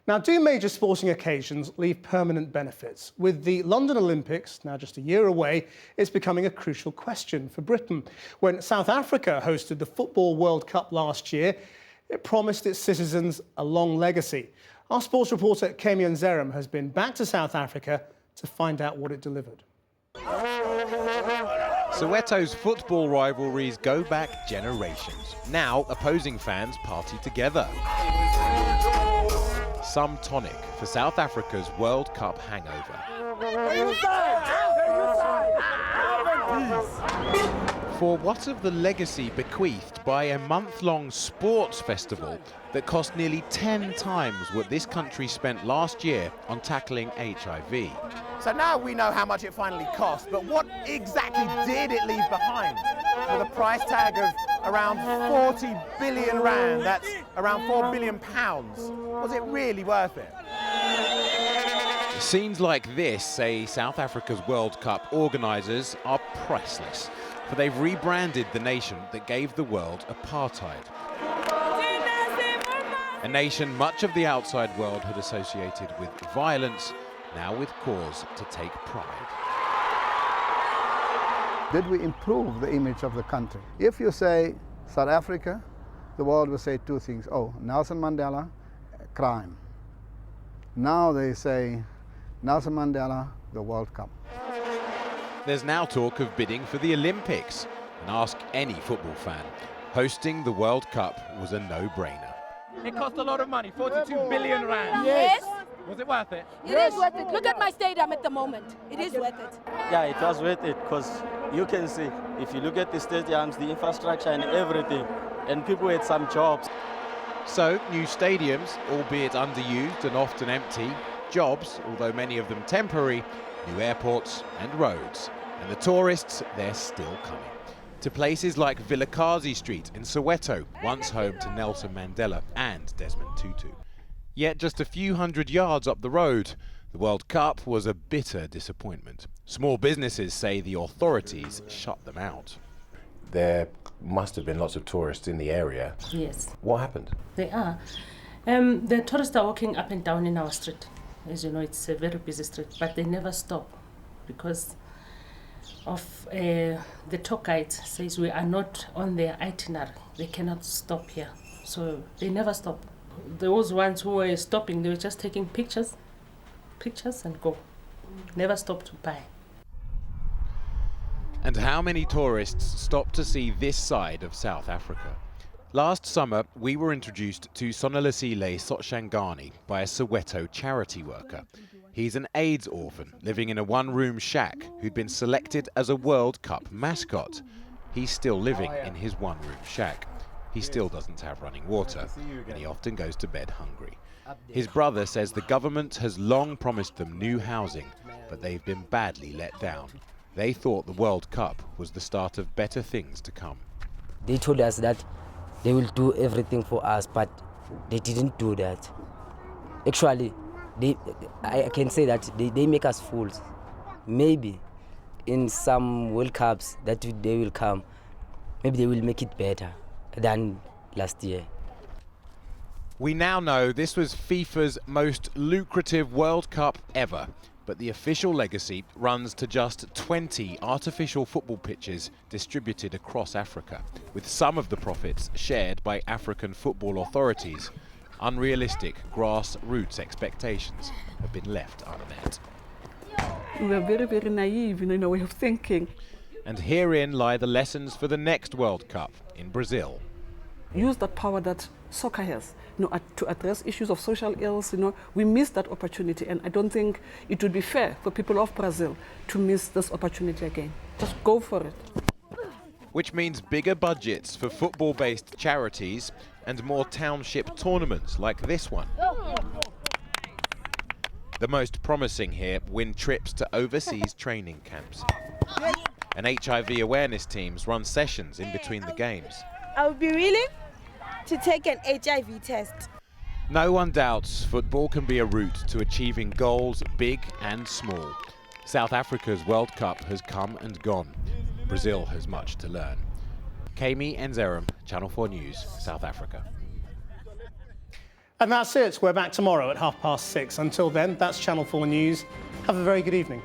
Now, do major sporting occasions leave permanent benefits? With the London Olympics now just a year away, it's becoming a crucial question for Britain. When South Africa hosted the Football World Cup last year, it promised its citizens a long legacy. Our sports reporter Keme Nzerem has been back to South Africa to find out what it delivered. Soweto's football rivalries go back generations. Now, opposing fans party together. Some tonic for South Africa's World Cup hangover. For what of the legacy bequeathed by a month-long sports festival that cost nearly 10 times what this country spent last year on tackling HIV? So now we know how much it finally cost, but what exactly did it leave behind? With a price tag of around 40 billion rand, that's around 4 billion pounds. Was it really worth it? Scenes like this, say South Africa's World Cup organisers, are priceless, for they've rebranded the nation that gave the world apartheid. A nation much of the outside world had associated with violence, now with cause to take pride. Did we improve the image of the country? If you say South Africa, the world will say two things. Oh, Nelson Mandela, crime. Now they say Nelson Mandela, the World Cup. There's now talk of bidding for the Olympics. And ask any football fan, hosting the World Cup was a no-brainer. It cost a lot of money, 42 billion rand. Yes. Was it worth it? It is worth it. Look at my stadium at the moment. It is worth it. Yeah, it was worth it because you can see, if you look at the stadiums, the infrastructure and everything, and people had some jobs. So, new stadiums, albeit underused and often empty, jobs, although many of them temporary, new airports and roads. And the tourists, they're still coming. To places like Vilakazi Street in Soweto, once home to Nelson Mandela and Desmond Tutu. Yet just a few hundred yards up the road, the World Cup was a bitter disappointment. Small businesses say the authorities shut them out. There must have been lots of tourists in the area. Yes. What happened? They are. The tourists are walking up and down in our street. As you know, it's a very busy street, but they never stop because of the tour guide says we are not on their itinerary. They cannot stop here. So they never stop. Those ones who were stopping, they were just taking pictures and go. Never stop to buy. And how many tourists stop to see this side of South Africa? Last summer, we were introduced to Sonalisile Sotshangani by a Soweto charity worker. He's an AIDS orphan living in a one-room shack who'd been selected as a World Cup mascot. He's still living in his one-room shack. He still doesn't have running water, and he often goes to bed hungry. His brother says the government has long promised them new housing, but they've been badly let down. They thought the World Cup was the start of better things to come. They told us that they will do everything for us, but they didn't do that. Actually, I can say that they make us fools. Maybe in some World Cups that they will come, maybe they will make it better than last year. We now know this was FIFA's most lucrative World Cup ever, but the official legacy runs to just 20 artificial football pitches distributed across Africa, with some of the profits shared by African football authorities. Unrealistic grassroots expectations have been left unmet. We were very, very naive in a way of thinking. And herein lie the lessons for the next World Cup in Brazil. Use that power that soccer has, to address issues of social ills. We missed that opportunity, and I don't think it would be fair for people of Brazil to miss this opportunity again. Just go for it. Which means bigger budgets for football-based charities and more township tournaments like this one. The most promising here win trips to overseas training camps. And HIV awareness teams run sessions in between the games. I would be willing to take an HIV test. No one doubts football can be a route to achieving goals big and small. South Africa's World Cup has come and gone. Brazil has much to learn. Keme Nzerem, Channel 4 News, South Africa. And that's it. We're back tomorrow at 6:30. Until then, that's Channel 4 News. Have a very good evening.